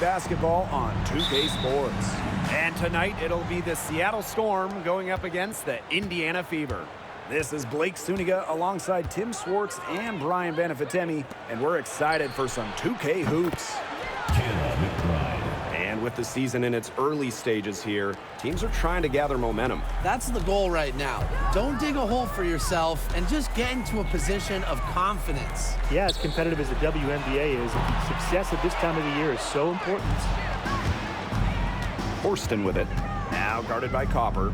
Basketball on 2K Sports. And tonight it'll be the Seattle Storm going up against the Indiana Fever. This is Blake Suniga alongside Tim Swartz and Brian Benefitemi, and we're excited for some 2K hoops. And with the season in its early stages here, teams are trying to gather momentum. That's the goal right now. Don't dig a hole for yourself and just get into a position of confidence. Yeah, as competitive as the WNBA is, success at this time of the year is so important. Horston with it. Now guarded by Copper.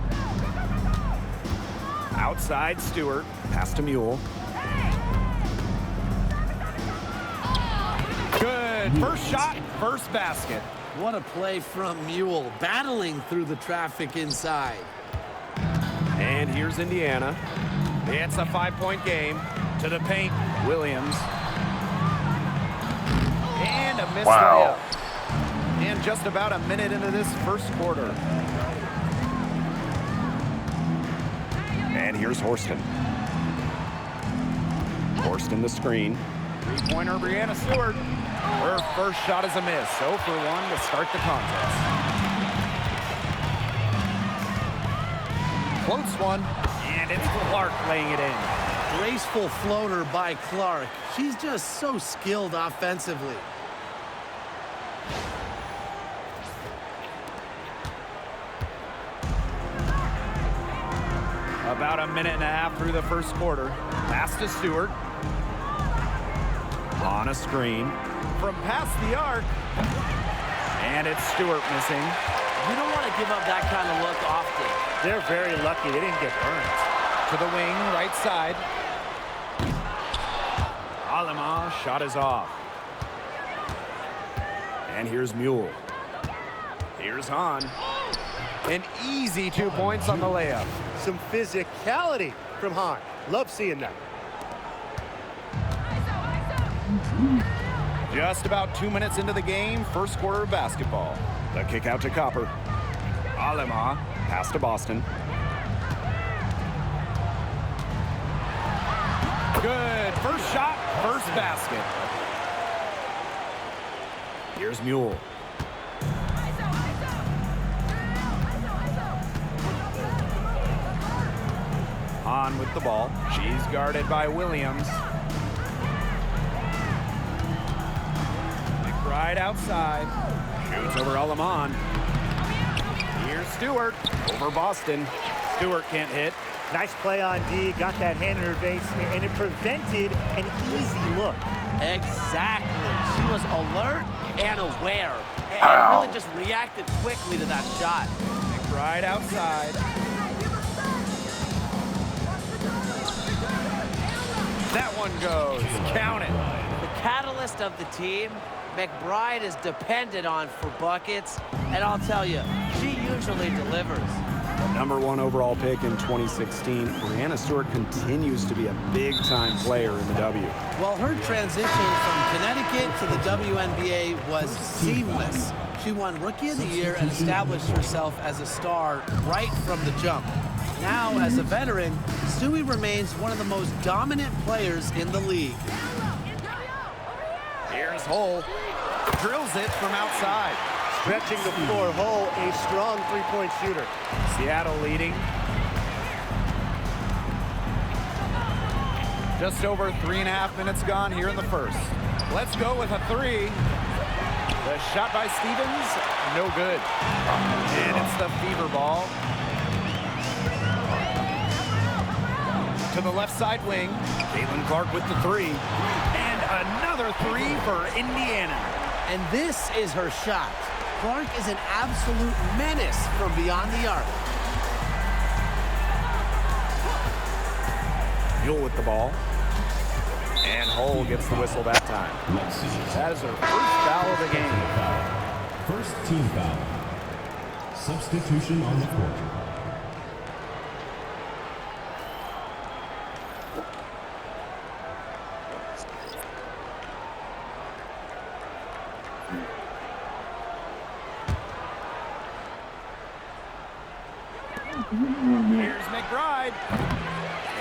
Outside Stewart. Pass to Mule. Good. First shot, first basket. What a play from Mule, battling through the traffic inside. And here's Indiana. It's a 5-point game. To the paint, Williams. And a missed layup. And just about a minute into this first quarter. And here's Horston. Horston the screen. Three-pointer, Breanna Stewart. Her first shot is a miss. 0 for 1 to start the contest. Close one. And it's Clark laying it in. Graceful floater by Clark. She's just so skilled offensively. About a minute and a half through the first quarter. Pass to Stewart. On a screen. From past the arc. And it's Stewart missing. You don't want to give up that kind of look often. They're very lucky they didn't get burnt. To the wing, right side. Alema, shot is off. And here's Mule. Here's Hahn. An easy 2 points on the layup. Some physicality from Hahn. Love seeing that. Just about 2 minutes into the game, first quarter of basketball. The kick out to Copper. Alema, pass to Boston. Good. First shot, first basket. Here's Mule. On with the ball. She's guarded by Williams. McBride outside. Shoots over Aleman. Here's Stewart over Boston. Stewart can't hit. Nice play on D. Got that hand in her face, and it prevented an easy look. Exactly. She was alert and aware. And really just reacted quickly to that shot. McBride outside. That one goes. Count it. The catalyst of the team, McBride is depended on for buckets, and I'll tell you, she usually delivers. The #1 overall pick in 2016, Breanna Stewart continues to be a big-time player in the W. Well, her transition from Connecticut to the WNBA was seamless. She won Rookie of the Year and established herself as a star right from the jump. Now, as a veteran, Stewie remains one of the most dominant players in the league. Here's Hull. Drills it from outside. Stretching the floor, Hull, a strong three-point shooter. Seattle leading. Just over 3.5 minutes gone here in the first. Let's go with a three. The shot by Stevens, no good. And it's the Fever ball. To the left side wing. Caitlin Clark with the three. And another three for Indiana. And this is her shot. Clark is an absolute menace from beyond the arc. Mule with the ball. And Hull gets the whistle that time. That is her first foul of the game. First team foul. Substitution on the court. Here's McBride.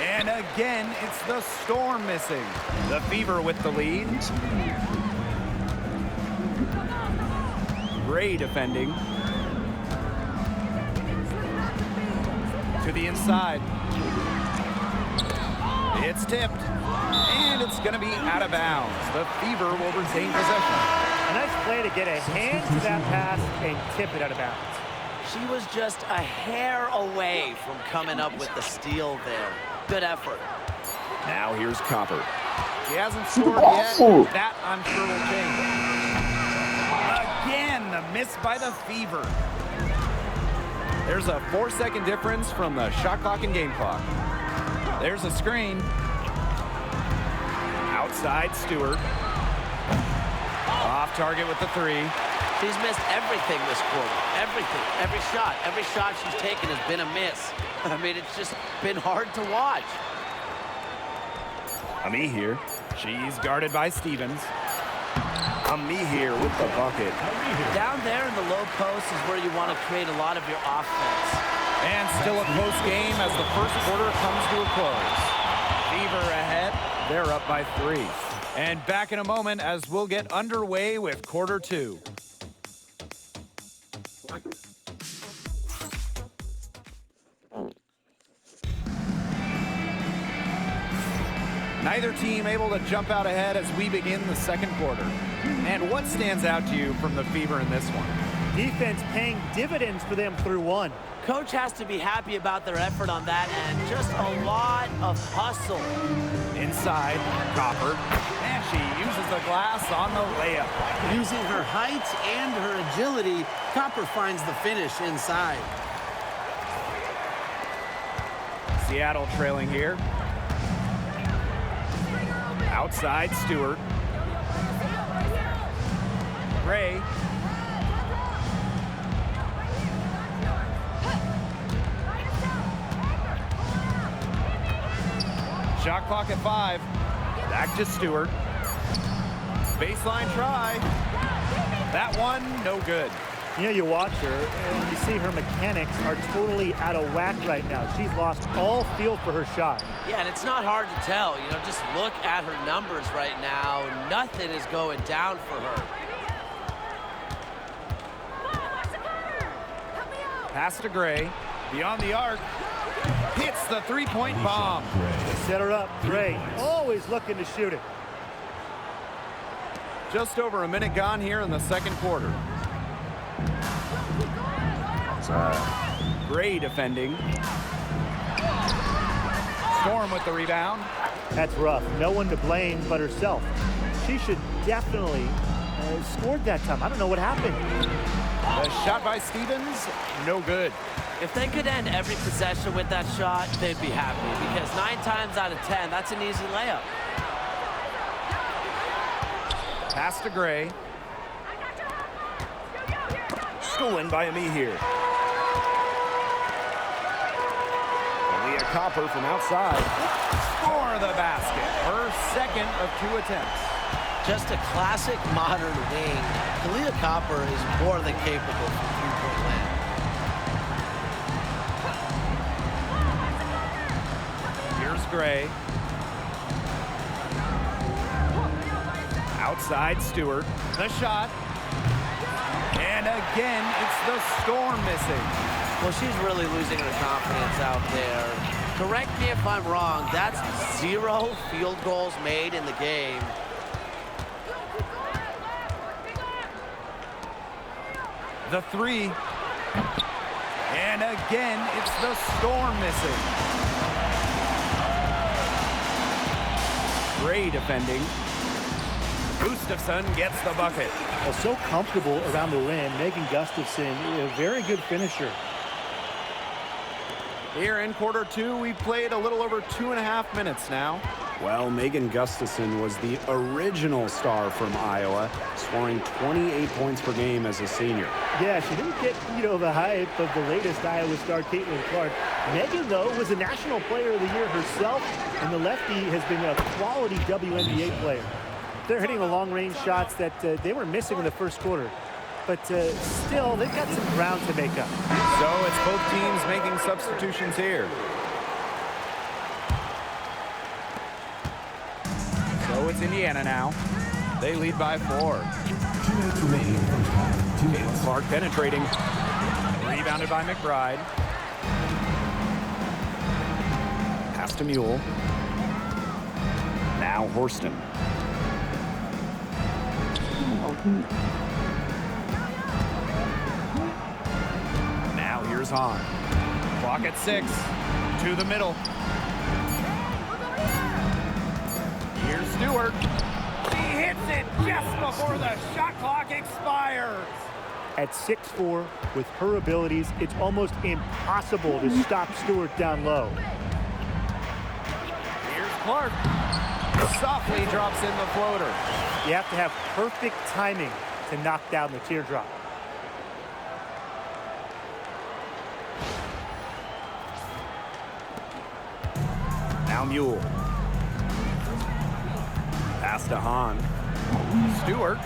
And again, it's the Storm missing. The Fever with the lead. Gray defending. To the inside. It's tipped. And it's going to be out of bounds. The Fever will retain possession. A nice play to get a hand to that pass and tip it out of bounds. She was just a hair away from coming up with the steal there. Good effort. Now here's Copper. He hasn't scored yet. That, I'm sure, will change. Again, the miss by the Fever. There's a 4-second difference from the shot clock and game clock. There's a screen. Outside Stewart. Off target with the 3. She's missed everything this quarter. Everything. Every shot she's taken has been a miss. I mean, it's just been hard to watch. Ami here. She's guarded by Stevens. Ami here with the bucket. Down there in the low post is where you want to create a lot of your offense. And still a close game as the first quarter comes to a close. Fever ahead. They're up by 3. And back in a moment as we'll get underway with quarter 2. Neither team able to jump out ahead as we begin the second quarter. And what stands out to you from the Fever in this one? Defense paying dividends for them through 1. Coach has to be happy about their effort on that end. Just a lot of hustle. Inside, Copper. And she uses the glass on the layup. Using her height and her agility, Copper finds the finish inside. Seattle trailing here. Outside, Stewart. Gray. Shot clock at 5. Back to Stewart. Baseline try. That one, no good. You know, you watch her and you see her mechanics are totally out of whack right now. She's lost all feel for her shot. Yeah, and it's not hard to tell. You know, just look at her numbers right now. Nothing is going down for her. Pass to Gray. Beyond the arc. Hits the three-point bomb. Set her up. Gray always looking to shoot it. Just over a minute gone here in the second quarter. Gray defending. Storm with the rebound. That's rough. No one to blame but herself. She should definitely scored that time. I don't know what happened. The shot by Stevens, no good. If they could end every possession with that shot, they'd be happy, because 9 times out of 10, that's an easy layup. Pass to Gray. Stolen by Ami here. Aaliyah Copper from outside. For the basket. Her second of 2 attempts. Just a classic modern wing. Aaliyah Copper is more than capable from three-point land. Here's Gray. Outside Stewart. The shot. And again, it's the Storm missing. Well, she's really losing her confidence out there. Correct me if I'm wrong. That's 0 field goals made in the game. The 3. And again, it's the Storm missing. Gray defending. Gustafson gets the bucket. Well, so comfortable around the rim. Megan Gustafson, a very good finisher. Here in quarter 2, we've played a little over 2.5 minutes now. Well, Megan Gustafson was the original star from Iowa, scoring 28 points per game as a senior. Yeah, she didn't get, the hype of the latest Iowa star, Caitlin Clark. Megan, though, was a National Player of the Year herself, and the lefty has been a quality WNBA player. They're hitting the long-range shots that they were missing in the first quarter. But still, they've got some ground to make up. So it's both teams making substitutions here. So it's Indiana now. They lead by 4. 2 minutes remaining in the first half. 2 minutes. Clark penetrating. Rebounded by McBride. Pass to Mule. Now Horston. Now here's Hahn. Clock at 6. To the middle. Here's Stewart. He hits it just before the shot clock expires. At 6'4", with her abilities, it's almost impossible to stop Stewart down low. Here's Clark. Softly drops in the floater. You have to have perfect timing to knock down the teardrop. Now Mule. Pass to Hahn. Stewart.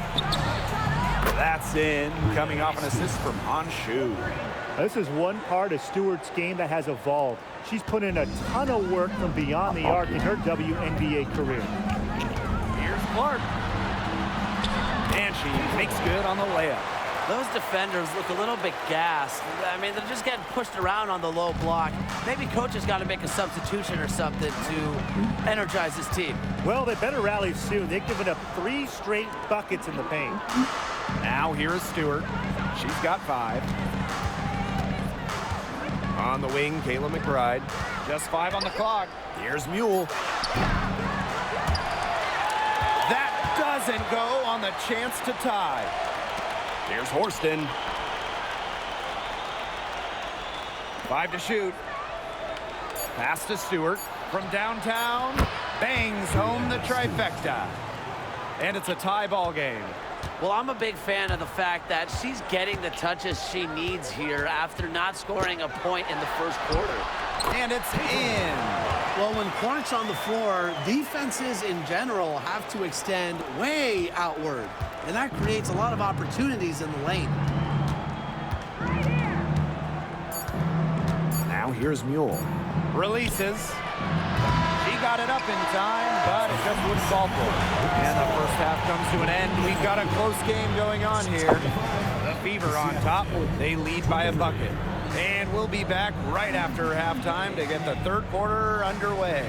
That's in. Coming off an assist from Han Shu. This is one part of Stewart's game that has evolved. She's put in a ton of work from beyond the arc in her WNBA career. Here's Clark. And she makes good on the layup. Those defenders look a little bit gassed. I mean, they're just getting pushed around on the low block. Maybe coaches got to make a substitution or something to energize his team. Well, they better rally soon. They've given up 3 straight buckets in the paint. Now here is Stewart. She's got 5. On the wing, Kayla McBride. Just 5 on the clock. Here's Mule. That doesn't go on the chance to tie. Here's Horston. 5 to shoot. Pass to Stewart from downtown. Bangs home the trifecta. And it's a tie ball game. Well, I'm a big fan of the fact that she's getting the touches she needs here after not scoring a point in the first quarter. And it's in. Well, when Clark's on the floor, defenses in general have to extend way outward, and that creates a lot of opportunities in the lane. Now here's Mule. Releases. She got it up in time, but it just wouldn't fall for her. And the first half comes to an end. We've got a close game going on here. The Fever on top. They lead by a bucket. And we'll be back right after halftime to get the third quarter underway.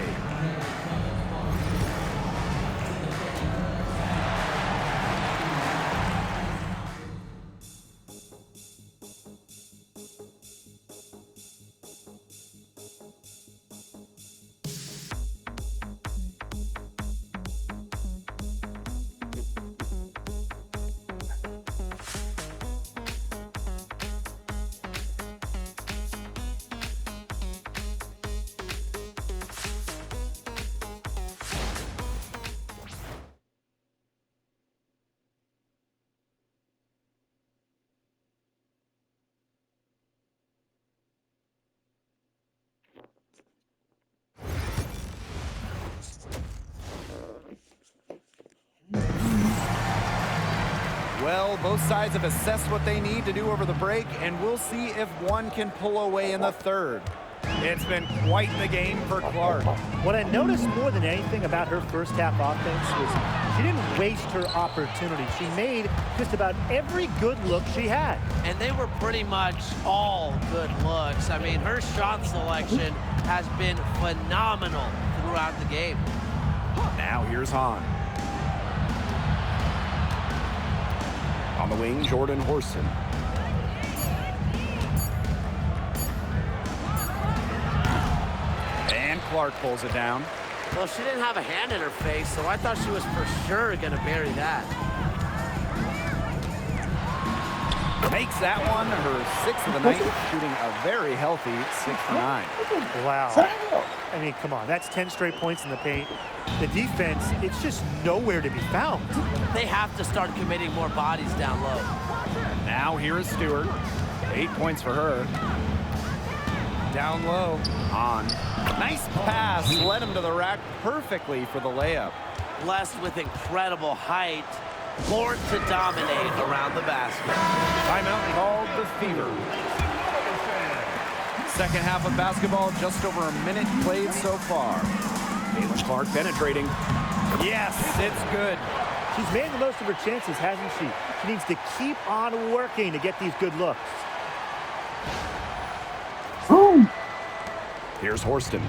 Well, both sides have assessed what they need to do over the break, and we'll see if one can pull away in the third. It's been quite the game for Clark. What I noticed more than anything about her first half offense was she didn't waste her opportunity. She made just about every good look she had. And they were pretty much all good looks. I mean, her shot selection has been phenomenal throughout the game. Now here's Hahn. On the wing, Jordan Horston. And Clark pulls it down. Well, she didn't have a hand in her face, so I thought she was for sure going to bury that. Makes that one her 6th of the night, shooting a very healthy 6 for 9. Wow. I mean, come on. That's 10 straight points in the paint. The defense, it's just nowhere to be found. They have to start committing more bodies down low. Now here is Stewart. 8 points for her. Down low. On. Nice pass. Led him to the rack perfectly for the layup. Blessed with incredible height. Born to dominate around the basket. Timeout called the Fever. Second half of basketball, just over a minute played so far. Caitlin Clark penetrating. Yes, it's good. She's made the most of her chances, hasn't she? She needs to keep on working to get these good looks. Here's Horston.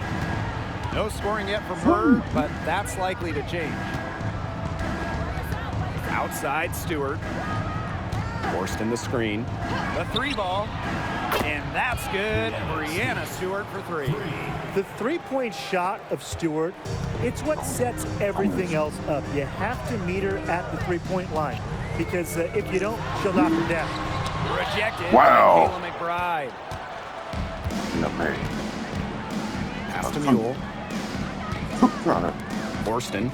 No scoring yet from her, but that's likely to change. Outside Stewart. Horston the screen. The 3 ball. And that's good. Brianna Stewart for 3. The three-point shot of Stewart, it's what sets everything else up. You have to meet her at the three-point line because if you don't, she'll knock her down. Rejected Wow. by Kayla McBride. Pass to Come Mule. on. Horston.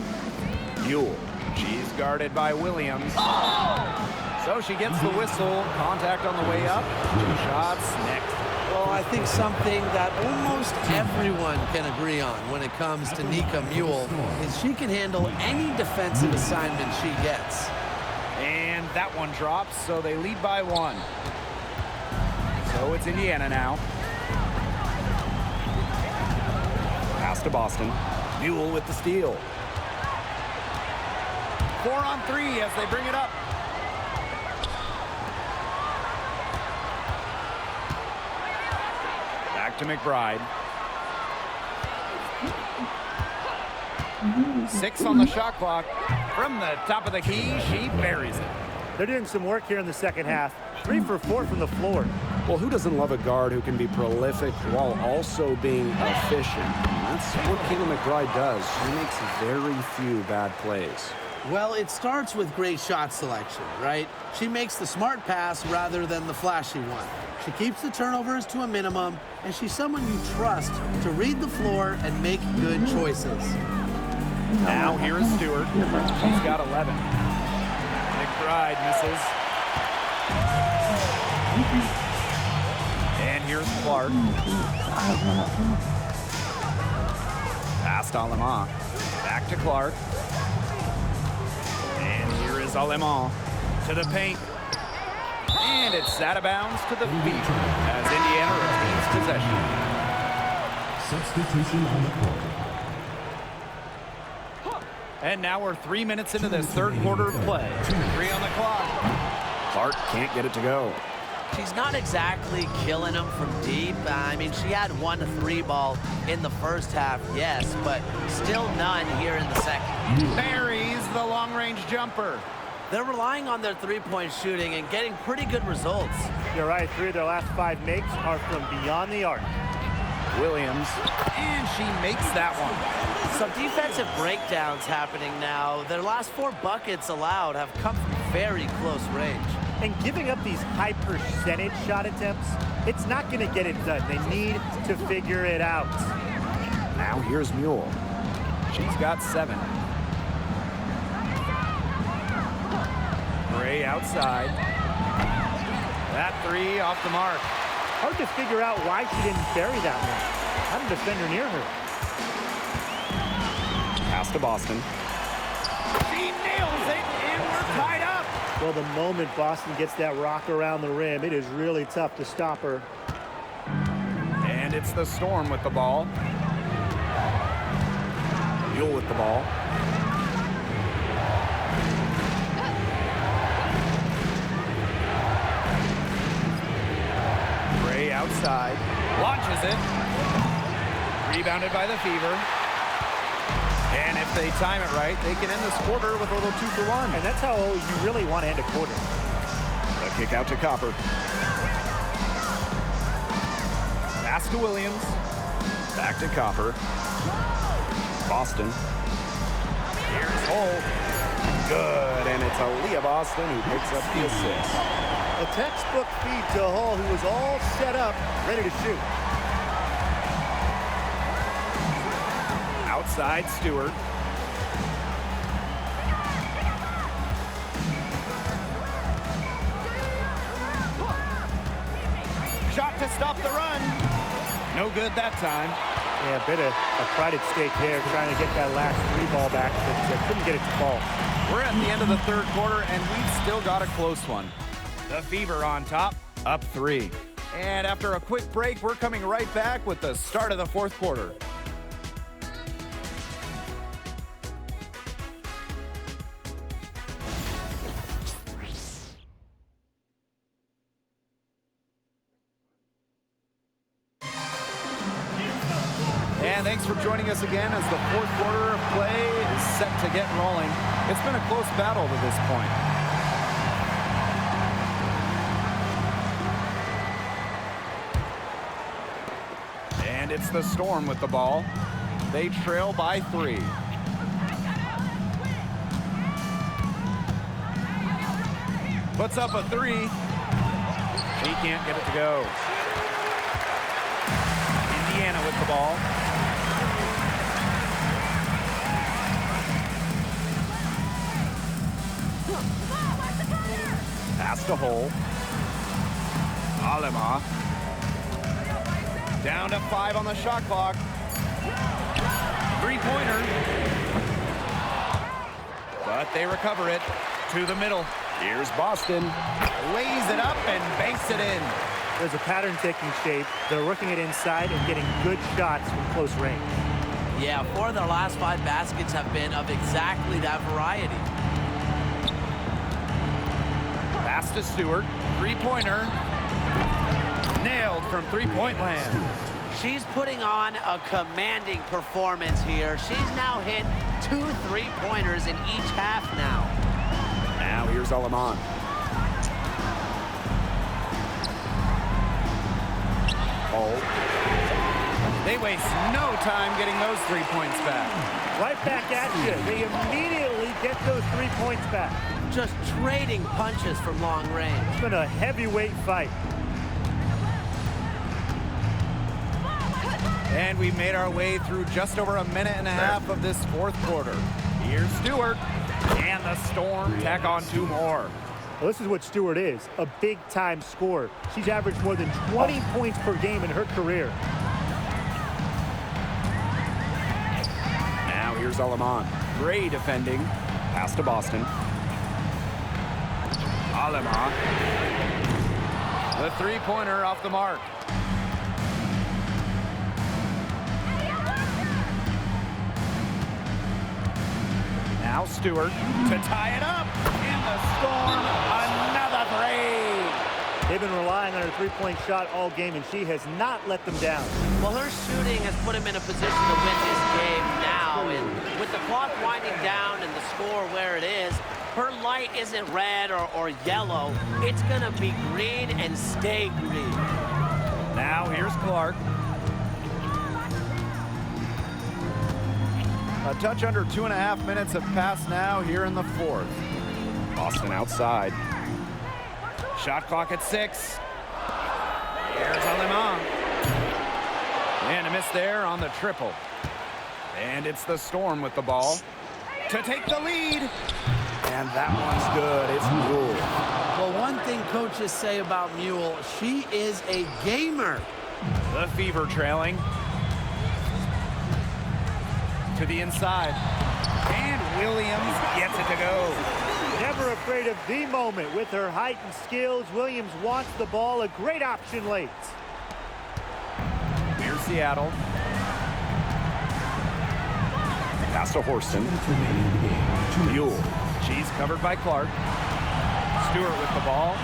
Mule. She's guarded by Williams. So she gets the whistle. Contact on the way up. 2 shots next. Well, I think something that almost everyone can agree on when it comes to Nika Mule is she can handle any defensive assignment she gets. And that one drops, so they lead by 1. So it's Indiana now. Pass to Boston. Mule with the steal. 4 on 3 as they bring it up. Back to McBride. 6 on the shot clock. From the top of the key, she buries it. They're doing some work here in the second half. 3 for 4 from the floor. Well, who doesn't love a guard who can be prolific while also being efficient? And that's what Kayla McBride does. She makes very few bad plays. Well, it starts with great shot selection, right? She makes the smart pass rather than the flashy one. She keeps the turnovers to a minimum, and she's someone you trust to read the floor and make good choices. Now here is Stewart. She's got 11. McBride misses. And here's Clark. Pass to Alemant. Back to Clark. And here is Alemant to the paint. And it's out of bounds to the feet as Indiana retains possession. Substitution on the court. And now we're 3 minutes into this third quarter of play. 3 on the clock. Clark can't get it to go. She's not exactly killing them from deep. I mean, she had 1 3 ball in the first half, yes, but still none here in the second. Buries the long-range jumper. They're relying on their three-point shooting and getting pretty good results. You're right, 3 of their last 5 makes are from beyond the arc. Williams, and she makes that one. Some defensive breakdowns happening now. Their last 4 buckets allowed have come from very close range. And giving up these high percentage shot attempts, it's not going to get it done. They need to figure it out. Now here's Mule. She's got 7. Gray outside. That 3 off the mark. Hard to figure out why she didn't bury that one. Not a defender near her. Pass to Boston. She nails it, and we're tied up. Well, the moment Boston gets that rock around the rim, it is really tough to stop her. And it's the Storm with the ball. Mule with the ball. Gray outside. Launches it. Rebounded by the Fever. And if they time it right, they can end this quarter with a little 2 for 1. And that's how you really want to end a quarter. The kick out to Copper. Pass to Williams. Back to Copper. Boston. Here's Holt. Good, and it's Aaliyah Boston who picks up the assist. A textbook feed to Hall, who was all set up, ready to shoot. Outside Stewart. Shot to stop the run. No good that time. Yeah, a bit of a pride at stake there, trying to get that last 3 ball back, but couldn't get it to fall. We're at the end of the third quarter, and we've still got a close one. The Fever on top, up 3. And after a quick break, we're coming right back with the start of the fourth quarter. And thanks for joining us again as the fourth quarter of play is set to get rolling. It's been a close battle to this point. And it's the Storm with the ball. They trail by 3. Puts up a 3. He can't get it to go. Indiana with the ball. Pass to Hole. Alema. Down to 5 on the shot clock. 3-pointer. But they recover it to the middle. Here's Boston. Lays it up and banks it in. There's a pattern taking shape. They're working it inside and getting good shots from close range. Yeah, 4 of their last 5 baskets have been of exactly that variety. Pass to Stewart. 3-pointer. Nailed from 3-point land. She's putting on a commanding performance here. She's now hit 2 3-pointers in each half now. Now here's Aleman. Oh. They waste no time getting those 3 points back. Right back at you. They immediately get those 3 points back. Just trading punches from long range. It's been a heavyweight fight. And we made our way through just over a minute and a half of this fourth quarter. Here's Stewart. And the Storm tack on 2 more. Well, this is what Stewart is, a big-time scorer. She's averaged more than 20 points per game in her career. Now here's Aleman. Gray defending. Pass to Boston. Alema. The 3-pointer off the mark. Now Stewart to tie it up. And the Storm, another 3. They've been relying on her three-point shot all game, and she has not let them down. Well, her shooting has put him in a position to win this game now. And with the clock winding down and the score where it is, her light isn't red or yellow. It's going to be green and stay green. Now here's Clark. A touch under 2.5 minutes have passed now here in the fourth. Boston outside. Shot clock at 6. Here's Aleman. And a miss there on the triple. And it's the Storm with the ball to take the lead. And that one's good. It's Mule. Well, one thing coaches say about Mule, she is a gamer. The Fever trailing. To the inside. And Williams gets it to go. Never afraid of the moment. With her height and skills, Williams wants the ball. A great option late. Here's Seattle. Pass to Horston. Mule. She's covered by Clark. Stewart with the ball.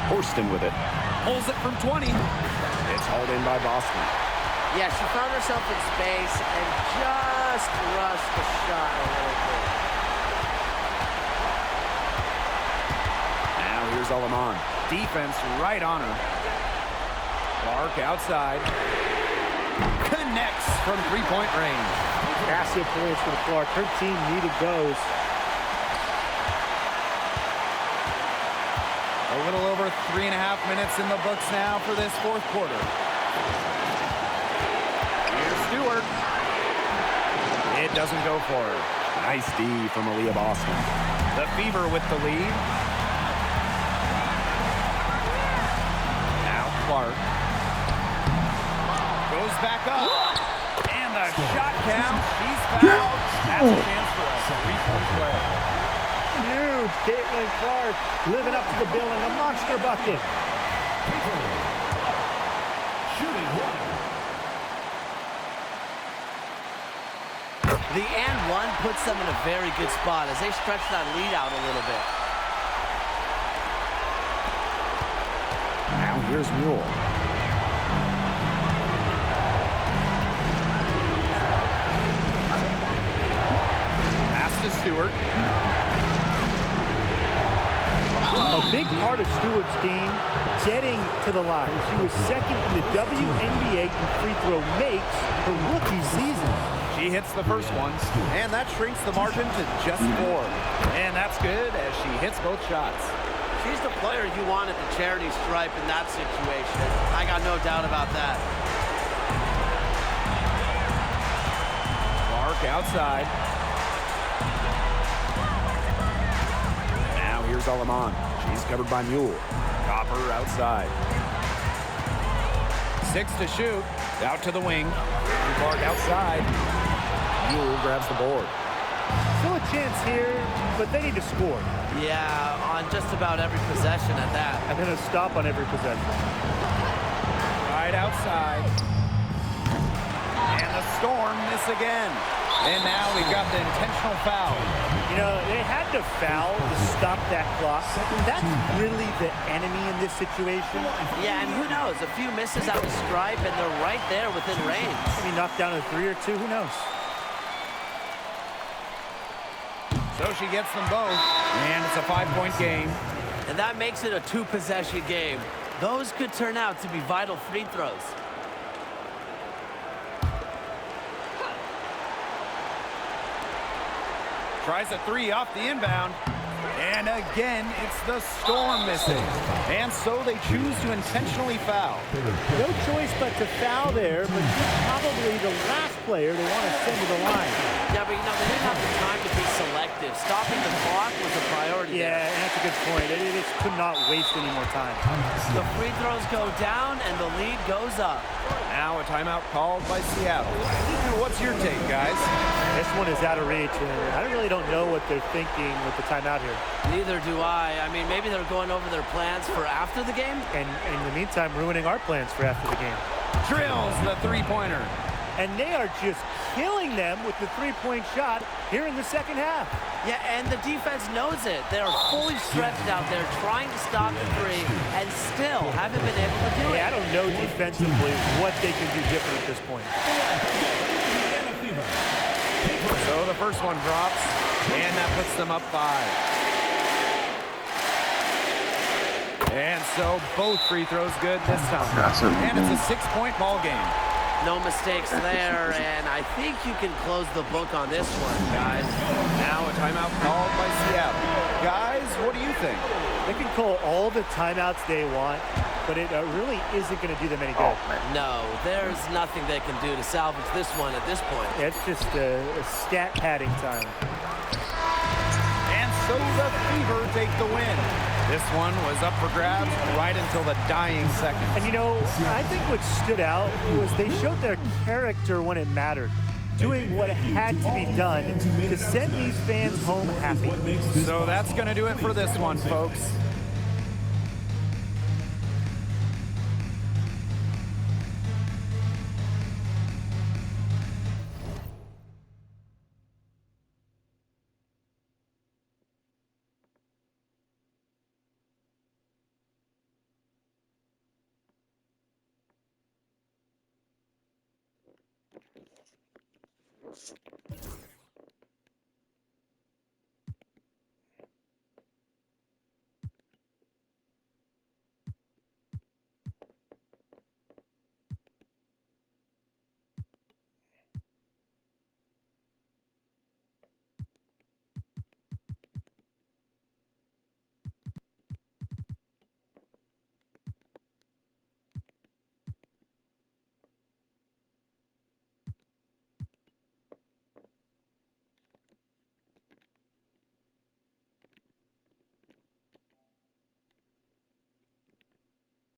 Horston with it. Pulls it from 20. It's hauled in by Boston. Yeah, she found herself in space and just rushed the shot a little bit. Now here's Aleman. Defense right on her. Clark outside. Connects from 3-point range. Massive points for Clark. Her team needed those. A little over 3.5 minutes in the books now for this fourth quarter. Here's Stewart. It doesn't go for her. Nice D from Aaliyah Boston. The Fever with the lead. Now Clark. Goes back up. And the shot count. She's fouled. That's a chance for a 3-point play. Huge. Caitlin Clark living up to the billing. A monster bucket. Shooting 1. The and one puts them in a very good spot as they stretch that lead out a little bit. Now here's Mule. big part of Stewart's game, getting to the line. She was second in the WNBA in free throw makes her rookie season. She hits the first one, and that shrinks the margin to just 4. And that's good as she hits both shots. She's the player you want at the charity stripe in that situation. I got no doubt about that. Clark outside. Now here's Alaman. She's covered by Mule. Copper outside. 6 to shoot. Out to the wing. Clark outside. Mule grabs the board. Still a chance here, but they need to score. Yeah, on just about every possession at that. And then a stop on every possession. Right outside. And the Storm miss again. And now we've got the intentional foul. You know, they had to foul to stop that clock. That's really the enemy in this situation. Yeah, and who knows? A few misses out the stripe, and they're right there within range. Maybe knock down a 3 or 2, who knows? So she gets them both, and it's a 5-point game. And that makes it a 2-possession game. Those could turn out to be vital free throws. Tries a 3 off the inbound. And again, it's the Storm missing. And so they choose to intentionally foul. No choice but to foul there, but she's probably the last player they want to send to the line. Yeah, but you know, they didn't have the time to be selective. Stopping the clock was a priority Yeah, there. and that's a good point. They just could not waste any more time. The free throws go down, and the lead goes up. Now a timeout called by Seattle. What's your take, guys? This one is out of reach, and I really don't know what they're thinking with the timeout here. Neither do I. I mean, maybe they're going over their plans for after the game. And in the meantime, ruining our plans for after the game. Drills the 3-pointer. And they are just killing them with the 3-point shot here in the second half. Yeah, and the defense knows it. They are fully stretched out there trying to stop the 3 and still haven't been able to do it. Yeah, I don't know defensively what they can do different at this point. So the first one drops, and that puts them up 5. And so both free throws good this time. And it's a 6-point ball game. No mistakes there, and I think you can close the book on this one, guys. Now a timeout called by Seattle. Guys, what do you think? They can call all the timeouts they want, but it really isn't going to do them any good. No, there's nothing they can do to salvage this one at this point. It's just a stat padding time. And so the Fever take the win. This one was up for grabs right until the dying seconds. And you know, I think what stood out was they showed their character when it mattered, doing what had to be done to send these fans home happy. So that's going to do it for this one, folks.